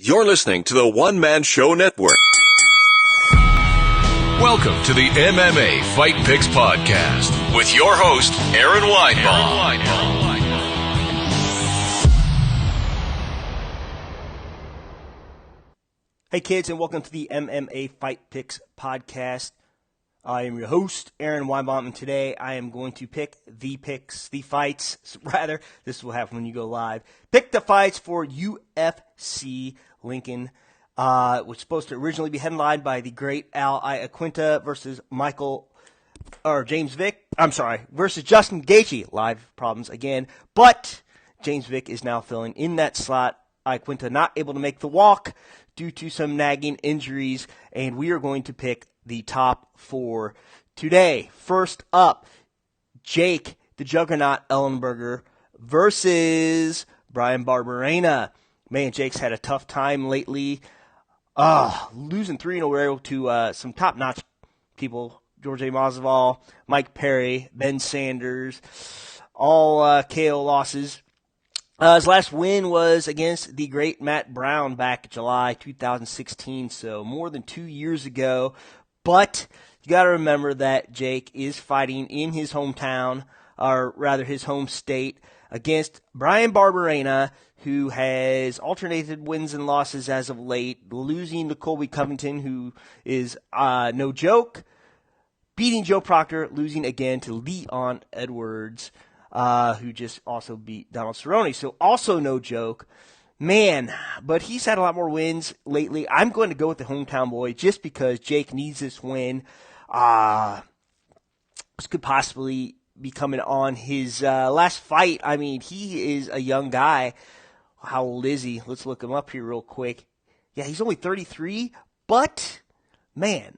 You're listening to the One Man Show Network. Welcome to the MMA Fight Picks Podcast with your host, Aaron Weinbaum. Hey kids, and welcome to the MMA Fight Picks Podcast. I am your host, Aaron Weinbaum, and today I am going to pick the fights, this is what happens when you go live. Pick the fights for UFC Lincoln, which was supposed to originally be headlined by the great Al Iaquinta versus James Vick. Versus Justin Gaethje. Live problems again, but James Vick is now filling in that slot. Iaquinta not able to make the walk due to some nagging injuries, and we are going to pick the top four today. First up, Jake the Juggernaut Ellenberger versus Bryan Barberena. Man, Jake's had a tough time lately. Losing 3 in a row to some top-notch people. George A. Masvidal, Mike Perry, Ben Sanders, all KO losses. His last win was against the great Matt Brown back July 2016, so more than 2 years ago. But you got to remember that Jake is fighting in his hometown, or rather his home state, against Bryan Barberena, who has alternated wins and losses as of late, losing to Colby Covington, who is no joke, beating Joe Proctor, losing again to Leon Edwards, who just also beat Donald Cerrone. So also no joke. Man, but he's had a lot more wins lately. I'm going to go with the hometown boy just because Jake needs this win. This could possibly be coming on his last fight. I mean, he is a young guy. How old is he? Let's look him up here real quick. Yeah, he's only 33, but, man,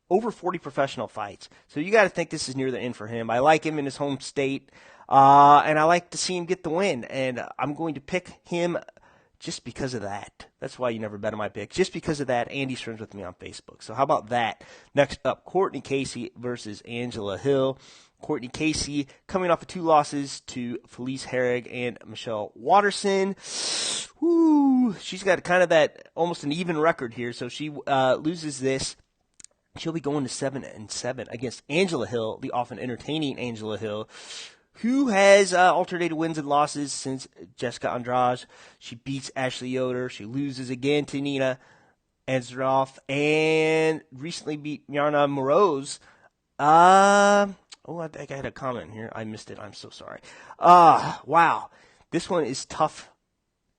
over 40 professional fights. So you got to think this is near the end for him. I like him in his home state, and I like to see him get the win. And I'm going to pick him just because of that. That's why you never bet on my pick. Just because of that, Andy's friends with me on Facebook. So how about that? Next up, Courtney Casey versus Angela Hill. Courtney Casey coming off of 2 losses to Felice Herrig and Michelle Watterson. Woo, she's got kind of that almost an even record here. So she loses this. She'll be going to 7-7 against Angela Hill, the often entertaining Angela Hill, who has alternated wins and losses since Jessica Andrade. She beats Ashley Yoder. She loses again to Nina Ansaroff, and recently beat Yarna Moroz. I think I had a comment here. I missed it. I'm so sorry. Wow. This one is tough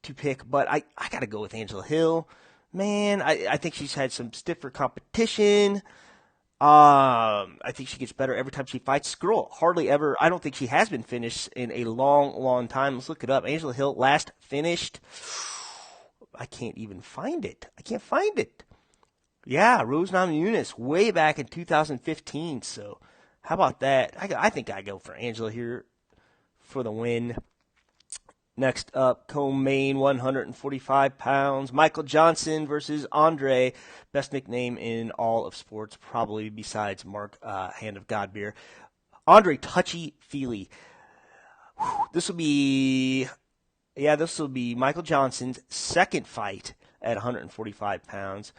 to pick, but I got to go with Angela Hill. Man, I think she's had some stiffer competition. I think she gets better every time she fights. Girl, hardly ever. I don't think she has been finished in a long, long time. Let's look it up. Angela Hill last finished. I can't even find it. I can't find it. Yeah, Rose Namajunas way back in 2015. So how about that? I think I go for Angela here for the win. Next up, co-main, 145 pounds. Michael Johnson versus Andre. Best nickname in all of sports, probably besides Mark Hand of God Beer. Andre Touchy-Feely. This will be Michael Johnson's second fight at 145 pounds.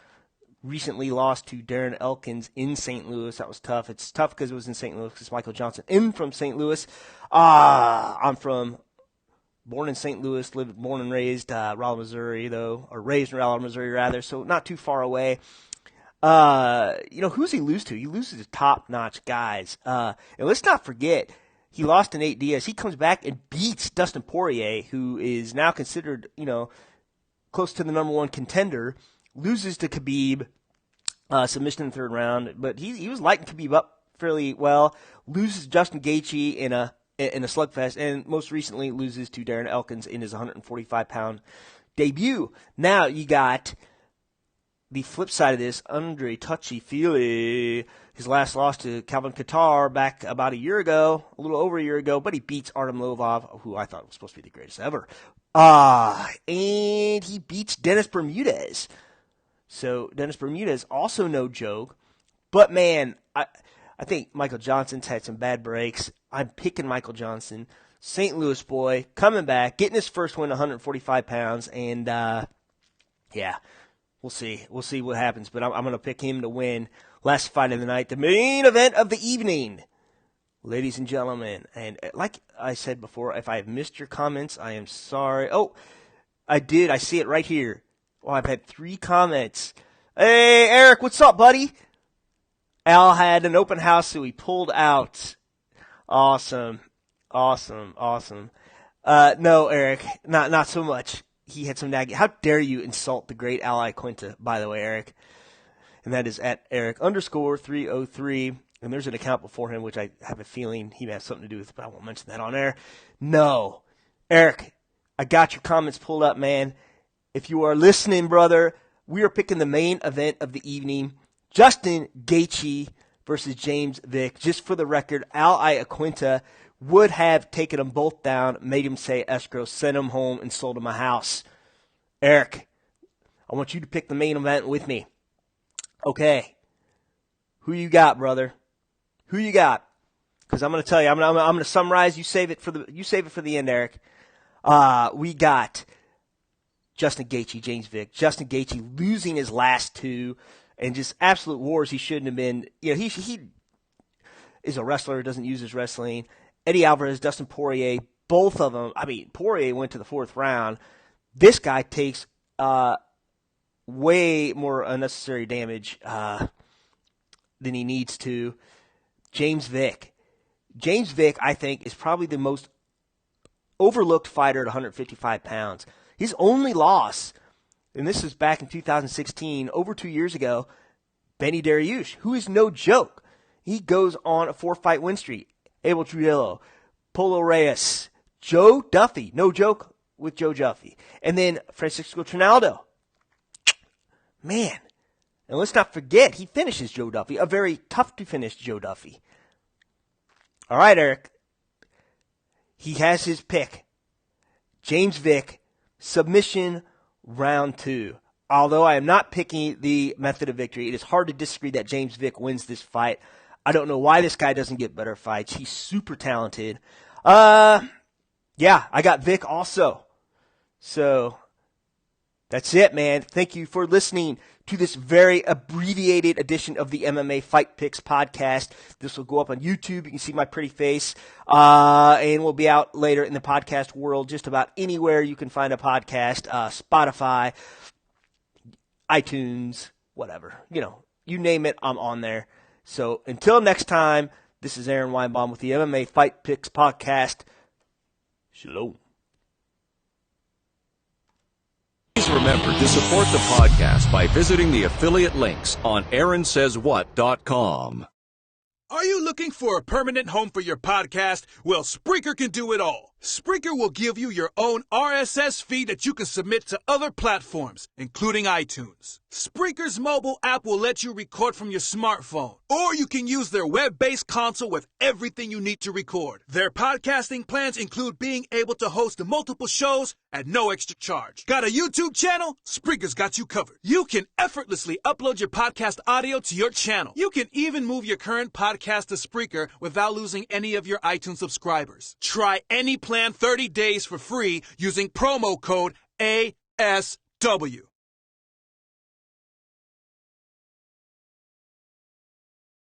Recently lost to Darren Elkins in St. Louis. That was tough. It's tough because it was in St. Louis because Michael Johnson in from St. Louis. I'm born in St. Louis, born and raised Rolla, Missouri, though, or raised in Rolla, Missouri, rather, so not too far away. Who's he lose to? He loses to top-notch guys. And let's not forget, he lost to Nate Diaz. He comes back and beats Dustin Poirier, who is now considered, close to the number one contender. Loses to Khabib, submission in the third round, but he was lighting Khabib up fairly well. Loses to Justin Gaethje in a slugfest, and most recently loses to Darren Elkins in his 145-pound debut. Now you got the flip side of this, Andre Touchy-Feely. His last loss to Calvin Kattar back about a little over a year ago, but he beats Artem Lobov, who I thought was supposed to be the greatest ever. And he beats Dennis Bermudez. So Dennis Bermudez, also no joke. But, man, I think Michael Johnson's had some bad breaks. I'm picking Michael Johnson. St. Louis boy, coming back, getting his first win, 145 pounds, and Yeah, we'll see. We'll see what happens, but I'm going to pick him to win. Last fight of the night, the main event of the evening. Ladies and gentlemen, and like I said before, if I have missed your comments, I am sorry. Oh, I did. I see it right here. Oh, I've had 3 comments. Hey, Eric, what's up, buddy? Al had an open house, so he pulled out. Awesome. No, Eric, not so much. He had some nagging. How dare you insult the great Al Iaquinta, by the way, Eric? And that is at Eric_303. And there's an account before him, which I have a feeling he may have something to do with, but I won't mention that on air. No. Eric, I got your comments pulled up, man. If you are listening, brother, we are picking the main event of the evening. Justin Gaethje versus James Vick. Just for the record, Al Iaquinta would have taken them both down, made him say escrow, sent him home, and sold him a house. Eric, I want you to pick the main event with me. Okay. Who you got, brother? Who you got? Because I'm going to tell you, I'm going to summarize. You save it for the end, Eric. We got Justin Gaethje, James Vick. Justin Gaethje losing his last 2, and just absolute wars. He shouldn't have been. You know, he is a wrestler. Doesn't use his wrestling. Eddie Alvarez, Dustin Poirier, both of them. I mean, Poirier went to the 4th round. This guy takes way more unnecessary damage than he needs to. James Vick, I think, is probably the most overlooked fighter at 155 pounds. His only loss, and this is back in 2016, over 2 years ago, Benny Dariush, who is no joke. He goes on a 4-fight win streak. Abel Trujillo, Polo Reyes, Joe Duffy, no joke with Joe Duffy. And then Francisco Trinaldo. Man. And let's not forget, he finishes Joe Duffy, a very tough-to-finish Joe Duffy. All right, Eric. He has his pick. James Vick, submission, round 2. Although I am not picking the method of victory, it is hard to disagree that James Vick wins this fight. I don't know why this guy doesn't get better fights. He's super talented. Yeah, I got Vick also. So that's it, man. Thank you for listening to this very abbreviated edition of the MMA Fight Picks podcast. This will go up on YouTube. You can see my pretty face. And we'll be out later in the podcast world, just about anywhere you can find a podcast. Spotify, iTunes, whatever. You know, you name it, I'm on there. So until next time, this is Aaron Weinbaum with the MMA Fight Picks podcast. Shalom. Please remember to support the podcast by visiting the affiliate links on AaronSaysWhat.com. Are you looking for a permanent home for your podcast? Well, Spreaker can do it all. Spreaker will give you your own RSS feed that you can submit to other platforms, including iTunes. Spreaker's mobile app will let you record from your smartphone, or you can use their web-based console with everything you need to record. Their podcasting plans include being able to host multiple shows at no extra charge. Got a YouTube channel? Spreaker's got you covered. You can effortlessly upload your podcast audio to your channel. You can even move your current podcast to Spreaker without losing any of your iTunes subscribers. Try any plan 30 days for free using promo code ASW.